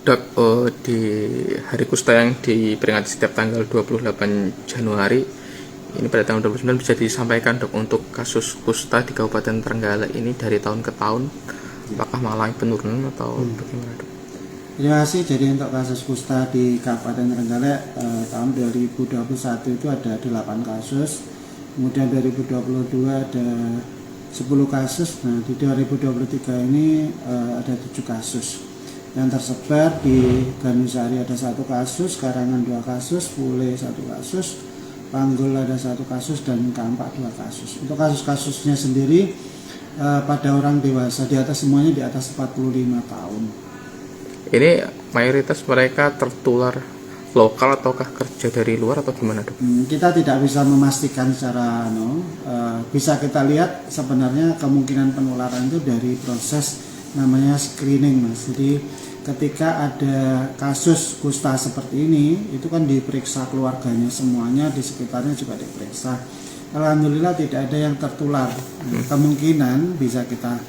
Dok, di Hari Kusta yang diperingati setiap tanggal 28 Januari ini pada tahun 2009 bisa disampaikan Dok untuk kasus kusta di Kabupaten Trenggalek ini dari tahun ke tahun apakah mengalami penurunan atau bagaimana Dok? Terima kasih. Jadi untuk kasus kusta di Kabupaten Trenggalek tahun 2021 itu ada 8 kasus, kemudian 2022 ada 10 kasus, nah di 2023 ini ada 7 kasus yang tersebar di Ganusari ada 1 kasus, Karangan 2 kasus, Pule 1 kasus, Panggul ada 1 kasus, dan Kampak 2 kasus. Untuk kasus-kasusnya sendiri pada orang dewasa di atas semuanya di atas 45 tahun. Ini mayoritas mereka tertular lokal ataukah kerja dari luar atau gimana Dok? Kita tidak bisa memastikan secara bisa kita lihat sebenarnya kemungkinan penularan itu dari proses namanya screening Mas. Jadi ketika ada kasus kusta seperti ini itu kan diperiksa keluarganya semuanya, di sekitarnya juga diperiksa. Alhamdulillah tidak ada yang tertular. Kemungkinan bisa kita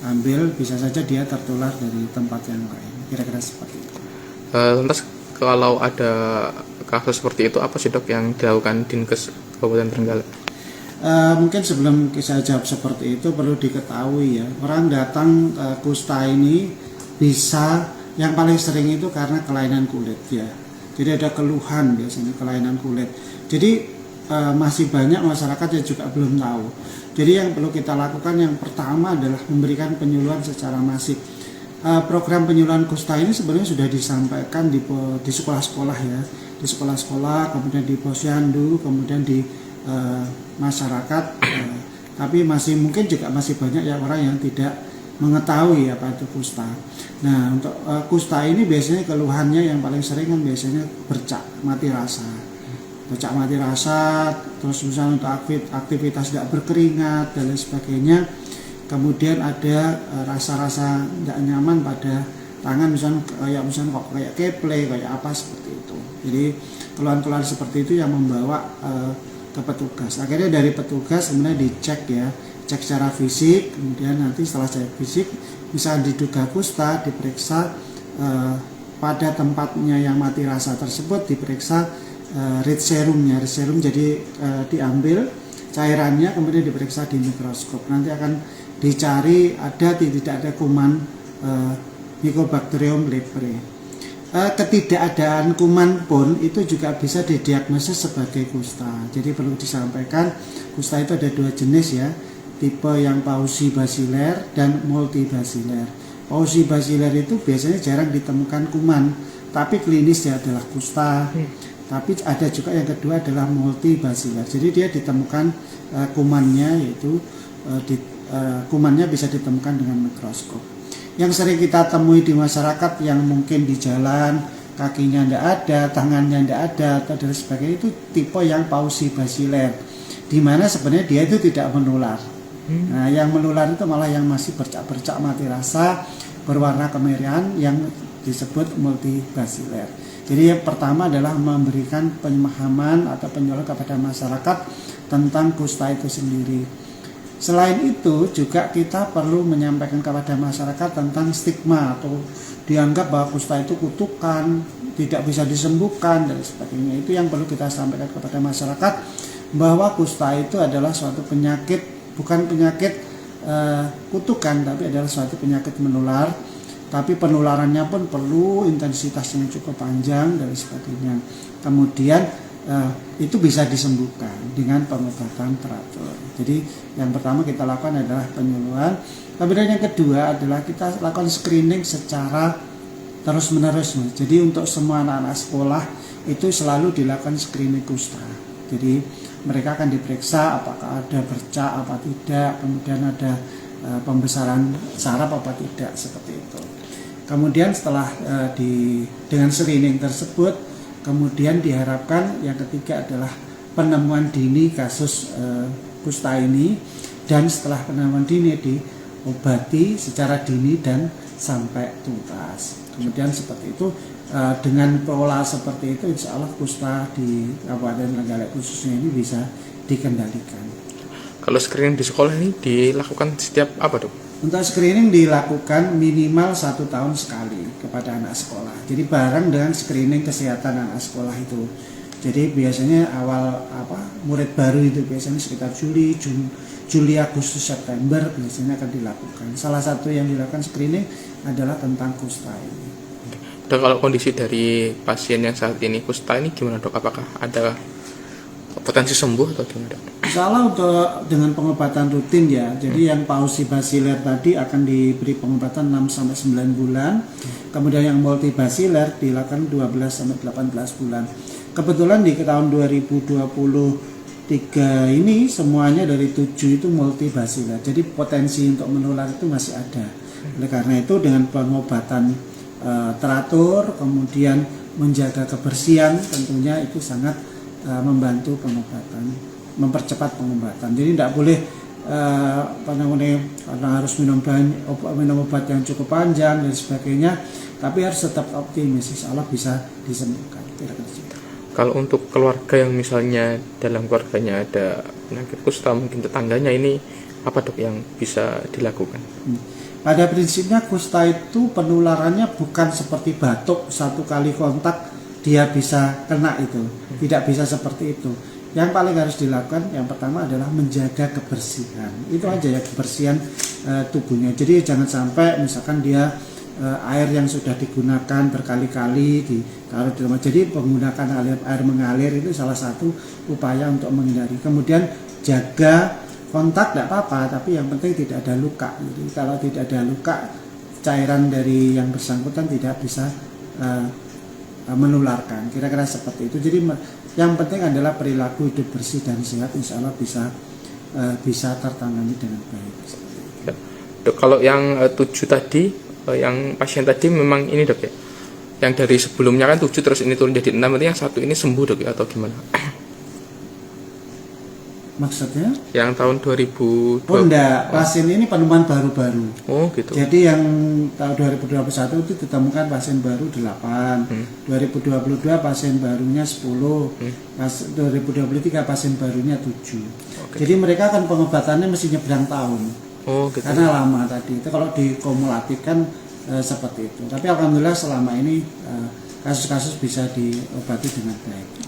ambil, bisa saja dia tertular dari tempat yang lain. Kira-kira seperti itu. Lantas kalau ada kasus seperti itu apa sih Dok yang dilakukan Dinkes Kabupaten Trenggalek? Mungkin sebelum saya jawab seperti itu perlu diketahui ya, orang datang kusta ini bisa yang paling sering itu karena kelainan kulit ya. Jadi ada keluhan biasanya kelainan kulit. Jadi masih banyak masyarakat yang juga belum tahu. Jadi yang perlu kita lakukan yang pertama adalah memberikan penyuluhan secara masif. Program penyuluhan kusta ini sebenarnya sudah disampaikan di sekolah-sekolah ya, di sekolah-sekolah, kemudian di posyandu, kemudian di masyarakat. Tapi mungkin juga masih banyak ya orang yang tidak mengetahui apa itu kusta. Nah untuk kusta ini biasanya keluhannya yang paling sering kan biasanya bercak mati rasa, terus misalnya untuk aktivitas tidak berkeringat dan lain sebagainya. Kemudian ada rasa-rasa tidak nyaman pada tangan, misalnya kayak keple, kayak apa seperti itu. Jadi keluhan-keluhan seperti itu yang membawa ke petugas. Akhirnya dari petugas sebenarnya dicek ya, cek secara fisik, kemudian nanti setelah cek fisik bisa diduga kusta, diperiksa pada tempatnya yang mati rasa tersebut, diperiksa red serumnya. Red serum jadi diambil cairannya kemudian diperiksa di mikroskop. Nanti akan dicari ada tidak ada kuman Mycobacterium leprae. Ketidakadaan kuman pun itu juga bisa didiagnosis sebagai kusta. Jadi perlu disampaikan kusta itu ada 2 jenis ya, tipe yang Pauci basiler dan multibasiler. Pauci basiler itu biasanya jarang ditemukan kuman, tapi klinisnya adalah kusta. Tapi ada juga yang kedua adalah multibasiler. Jadi dia ditemukan kumannya yaitu kumannya bisa ditemukan dengan mikroskop. Yang sering kita temui di masyarakat yang mungkin di jalan kakinya tidak ada, tangannya tidak ada atau dan sebagainya itu tipe yang Pauci basiler, di mana sebenarnya dia itu tidak menular. Nah, yang menular itu malah yang masih bercak-bercak mati rasa berwarna kemerahan yang disebut multibasiler. Jadi yang pertama adalah memberikan pemahaman atau penyuluhan kepada masyarakat tentang kusta itu sendiri. Selain itu juga kita perlu menyampaikan kepada masyarakat tentang stigma atau dianggap bahwa kusta itu kutukan, tidak bisa disembuhkan dan sebagainya. Itu yang perlu kita sampaikan kepada masyarakat bahwa kusta itu adalah suatu penyakit, bukan penyakit kutukan, tapi adalah suatu penyakit menular. Tapi penularannya pun perlu intensitas yang cukup panjang dan sebagainya. Kemudian itu bisa disembuhkan dengan pengobatan teratur. Jadi yang pertama kita lakukan adalah penyuluhan. Kemudian yang kedua adalah kita lakukan screening secara terus-menerus. Jadi untuk semua anak-anak sekolah itu selalu dilakukan screening kusta. Jadi mereka akan diperiksa apakah ada bercak apa tidak, kemudian ada pembesaran saraf apa tidak, seperti itu. Kemudian setelah dengan screening tersebut, kemudian diharapkan yang ketiga adalah penemuan dini kasus kusta ini, dan setelah penemuan dini diobati secara dini dan sampai tuntas. Kemudian seperti itu, dengan pola seperti itu insya Allah kusta di Kabupaten Trenggalek khususnya ini bisa dikendalikan. Kalau screening di sekolah ini dilakukan setiap apa Dok? Untuk screening dilakukan minimal 1 tahun sekali kepada anak sekolah. Jadi bareng dengan screening kesehatan anak sekolah itu. Jadi biasanya awal murid baru itu biasanya sekitar Juli, Agustus, September biasanya akan dilakukan. Salah satu yang dilakukan screening adalah tentang kusta ini. Dok, kalau kondisi dari pasien yang saat ini kusta ini gimana dok? Apakah ada potensi sembuh atau gimana dok? Salah untuk dengan pengobatan rutin ya. Jadi yang pausi basiler tadi akan diberi pengobatan 6-9 bulan. Kemudian yang multibasiler dilakukan 12-18 bulan. Kebetulan di tahun 2023 ini semuanya dari 7 itu multibasiler. Jadi potensi untuk menular itu masih ada. Oleh karena itu dengan pengobatan teratur, kemudian menjaga kebersihan, tentunya itu sangat membantu pengobatan, mempercepat pengobatan. Jadi tidak boleh karena harus minum obat yang cukup panjang dan sebagainya, tapi harus tetap optimis, insya Allah bisa disembuhkan. Kalau untuk keluarga yang misalnya dalam keluarganya ada penyakit kusta, mungkin tetangganya, ini apa dok yang bisa dilakukan? Pada prinsipnya kusta itu penularannya bukan seperti batuk, satu kali kontak dia bisa kena itu, tidak bisa seperti itu. Yang paling harus dilakukan yang pertama adalah menjaga kebersihan, itu aja ya, kebersihan tubuhnya. Jadi jangan sampai misalkan dia air yang sudah digunakan berkali-kali ditaruh di rumah, jadi menggunakan air mengalir itu salah satu upaya untuk menghindari. Kemudian jaga kontak tidak apa-apa, tapi yang penting tidak ada luka. Jadi kalau tidak ada luka, cairan dari yang bersangkutan tidak bisa menularkan, kira-kira seperti itu. Jadi yang penting adalah perilaku hidup bersih dan sehat, insya Allah bisa tertangani dengan baik. Ya. Dok, kalau yang 7 tadi, yang pasien tadi memang ini dok ya, yang dari sebelumnya kan 7 terus ini turun jadi 6, berarti yang satu ini sembuh dok ya, atau gimana? Maksudnya? Yang tahun 2020. Oh enggak, pasien ini penemuan baru-baru. Oh gitu. Jadi yang tahun 2021 itu ditemukan pasien baru 8, 2022 pasien barunya 10, 2023 pasien barunya 7. Okay. Jadi mereka kan pengobatannya mesti nyebrang tahun. Oh gitu. Karena lama tadi, itu kalau dikumulatifkan seperti itu. Tapi alhamdulillah selama ini kasus-kasus bisa diobati dengan baik.